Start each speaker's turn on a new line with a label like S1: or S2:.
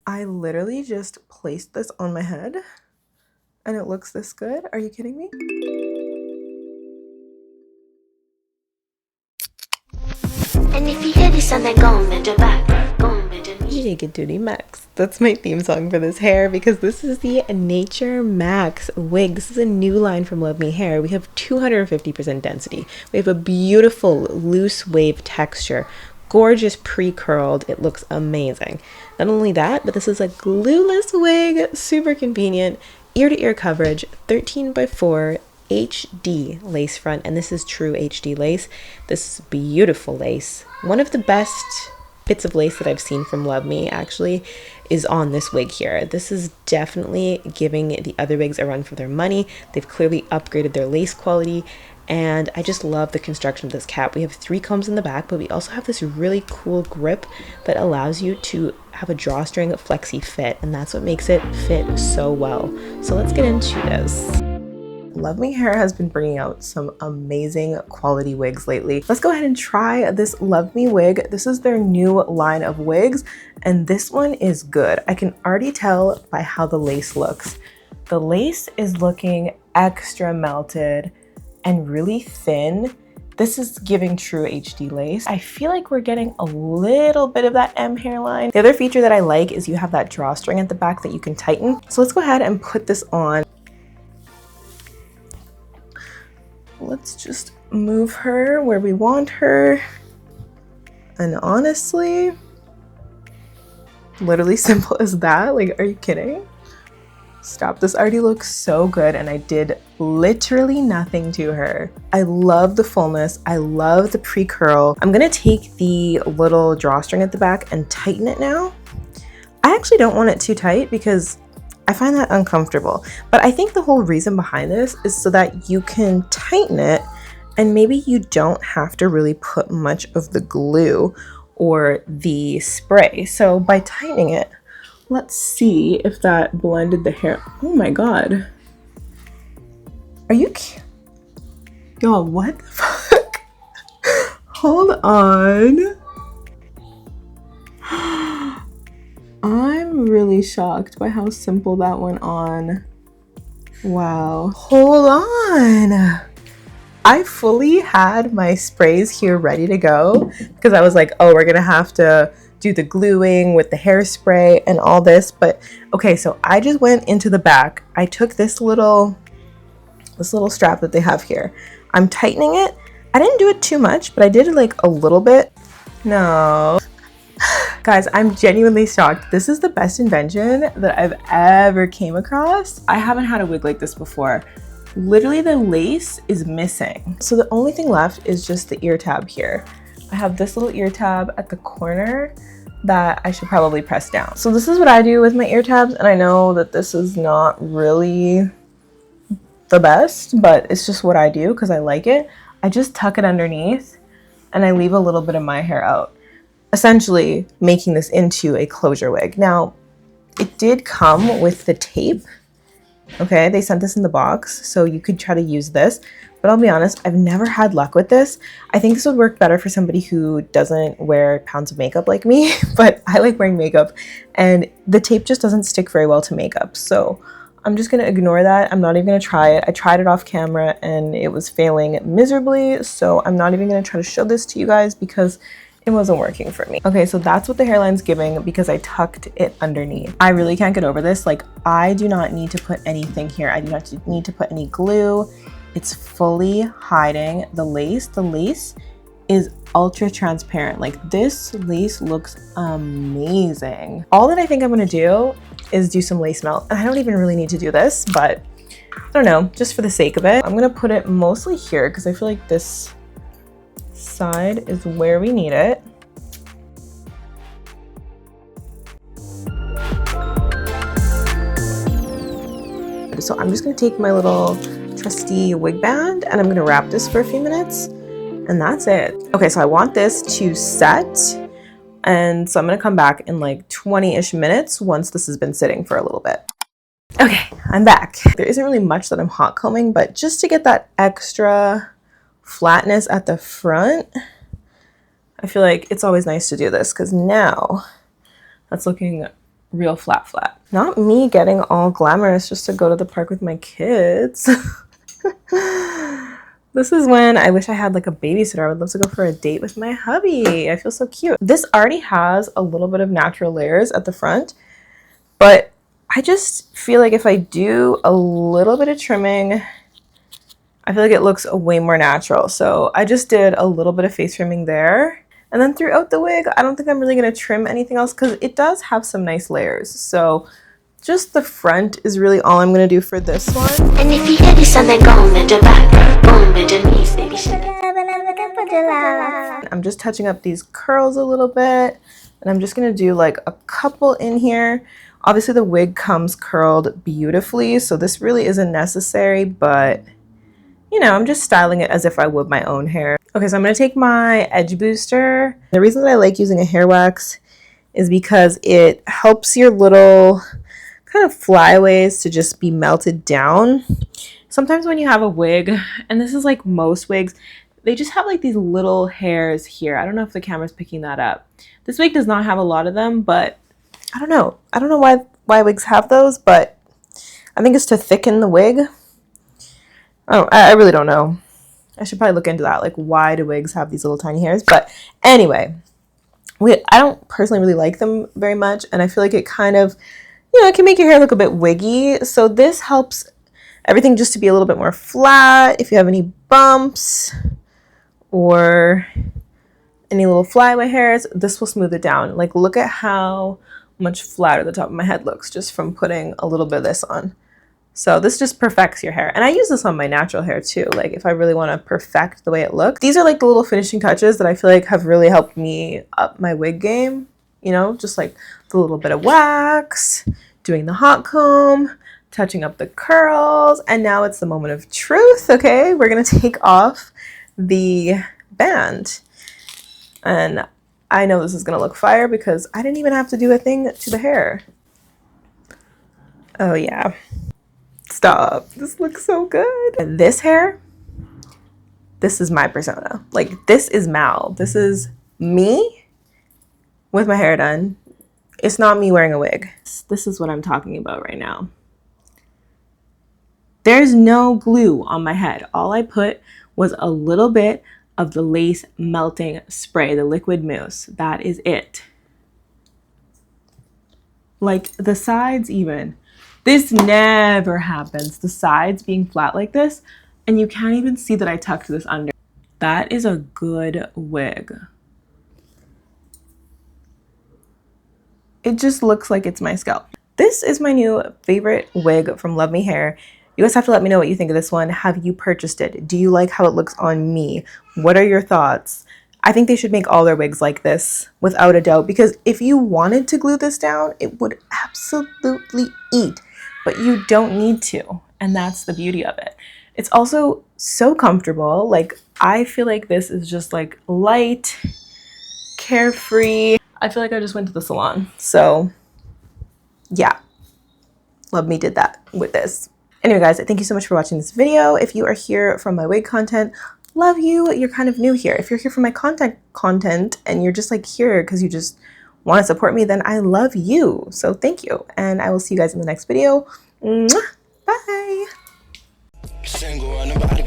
S1: I literally just placed this on my head and it looks this good. Are you kidding me?
S2: And if you hear this and then go and bend your back, go and bend your knee.
S1: UNICE. That's my theme song for this hair because this is the NatureMax wig. This is a new line from LUVME Hair. We have 250% density. We have a beautiful loose wave texture. Gorgeous pre-curled. It looks amazing. Not only that, but this is a glueless wig. Super convenient. Ear-to-ear coverage. 13x4. HD lace front, and this is true HD lace. This is beautiful lace. One of the best bits of lace that I've seen from LUVME actually is on this wig here. This is definitely giving the other wigs a run for their money. They've clearly upgraded their lace quality, and I just love the construction of this cap. We have 3 combs in the back, but we also have this really cool grip that allows you to have a drawstring Flexi-Fit, and that's what makes it fit so well. So let's get into this. LUVME Hair has been bringing out some amazing quality wigs lately. Let's go ahead and try this LUVME wig. This is their new line of wigs, and this one is good. I can already tell by how the lace looks. The lace is looking extra melted and really thin. This is giving true HD lace. I feel like we're getting a little bit of that M hairline. The other feature that I like is you have that drawstring at the back that you can tighten. So let's go ahead and put this on. Let's just move her where we want her. And honestly, literally simple as that. Like, are you kidding? Stop. This already looks so good, and I did literally nothing to her. I love the fullness. I love the pre-curl. I'm gonna take the little drawstring at the back and tighten it now. I actually don't want it too tight because I find that uncomfortable, but I think the whole reason behind this is so that you can tighten it and maybe you don't have to really put much of the glue or the spray. So by tightening it, let's see if that blended the hair. Oh my God. Are you Y'all, what the fuck? Hold on. I'm really shocked by how simple that went on. Wow. Hold on. I fully had my sprays here ready to go because I was like, oh, we're gonna have to do the gluing with the hairspray and all this. But okay, so I just went into the back. I took this little strap that they have here. I'm tightening it. I didn't do it too much, but I did it like a little bit. No. Guys, I'm genuinely shocked. This is the best invention that I've ever came across. I haven't had a wig like this before. Literally the lace is missing. So the only thing left is just the ear tab here. I have this little ear tab at the corner that I should probably press down. So this is what I do with my ear tabs, and I know that this is not really the best, but it's just what I do because I like it. I just tuck it underneath and I leave a little bit of my hair out, essentially making this into a closure wig. Now, it did come with the tape. Okay, they sent this in the box, so you could try to use this, but I'll be honest, I've never had luck with this. I think this would work better for somebody who doesn't wear pounds of makeup like me, but I like wearing makeup, and the tape just doesn't stick very well to makeup, so I'm just gonna ignore that. I'm not even gonna try it. I tried it off camera, and it was failing miserably, so I'm not even gonna try to show this to you guys because it wasn't working for me. Okay, so that's what the hairline's giving because I tucked it underneath. I really can't get over this. Like, I do not need to put anything here. I do not need to put any glue. It's fully hiding the lace. The lace is ultra transparent. Like, this lace looks amazing. All that I think I'm gonna do is do some lace melt. And I don't even really need to do this, but I don't know, just for the sake of it. I'm gonna put it mostly here because I feel like this side is where we need it. So I'm just gonna take my little trusty wig band and I'm gonna wrap this for a few minutes and that's it. Okay, so I want this to set, and so I'm gonna come back in like 20-ish minutes once this has been sitting for a little bit. Okay, I'm back. There isn't really much that I'm hot combing, but just to get that extra flatness at the front, I feel like it's always nice to do this because now that's looking real flat. Not me getting all glamorous just to go to the park with my kids. This is when I wish I had like a babysitter. I would love to go for a date with my hubby. I feel so cute. This already has a little bit of natural layers at the front, but I just feel like if I do a little bit of trimming, I feel like it looks way more natural. So I just did a little bit of face trimming there. And then throughout the wig, I don't think I'm really gonna trim anything else because it does have some nice layers. So just the front is really all I'm gonna do for this one.
S2: And if you hear this on the go with the back, go with the knees, baby.
S1: I'm just touching up these curls a little bit, and I'm just gonna do like a couple in here. Obviously the wig comes curled beautifully, so this really isn't necessary, but you know, I'm just styling it as if I would my own hair. Okay, so I'm gonna take my edge booster. The reason that I like using a hair wax is because it helps your little kind of flyaways to just be melted down. Sometimes when you have a wig, and this is like most wigs, they just have like these little hairs here. I don't know if the camera's picking that up. This wig does not have a lot of them, but I don't know. I don't know why wigs have those, but I think it's to thicken the wig. Oh, I really don't know. I should probably look into that. Like, why do wigs have these little tiny hairs? But anyway, I don't personally really like them very much, and I feel like it kind of, you know, it can make your hair look a bit wiggy. So this helps everything just to be a little bit more flat. If you have any bumps or any little flyaway hairs, this will smooth it down. Like, look at how much flatter the top of my head looks just from putting a little bit of this on. So this just perfects your hair. And I use this on my natural hair too. Like if I really want to perfect the way it looks. These are like the little finishing touches that I feel like have really helped me up my wig game. You know, just like the little bit of wax, doing the hot comb, touching up the curls. And now it's the moment of truth, okay? We're gonna take off the band. And I know this is gonna look fire because I didn't even have to do a thing to the hair. Oh yeah. Stop. This looks so good. And this hair, this is my persona. Like, this is Mal. This is me with my hair done. It's not me wearing a wig. This is what I'm talking about right now. There's no glue on my head. All I put was a little bit of the lace melting spray, the liquid mousse. That is it. Like the sides even. This never happens. The sides being flat like this, and you can't even see that I tucked this under. That is a good wig. It just looks like it's my scalp. This is my new favorite wig from LUVME Hair. You guys have to let me know what you think of this one. Have you purchased it? Do you like how it looks on me? What are your thoughts? I think they should make all their wigs like this, without a doubt, because if you wanted to glue this down, it would absolutely eat. But you don't need to, and that's the beauty of it. It's also so comfortable. Like, I feel like this is just like light, carefree. I feel like I just went to the salon. So yeah, LUVME did that with this. Anyway guys, thank you so much for watching this video. If you are here from my wig content, love you. You're kind of new here. If you're here for my content and you're just like here because you just want to support me, then I love you. So thank you. And I will see you guys in the next video. Mwah! Bye.
S3: Single on the body,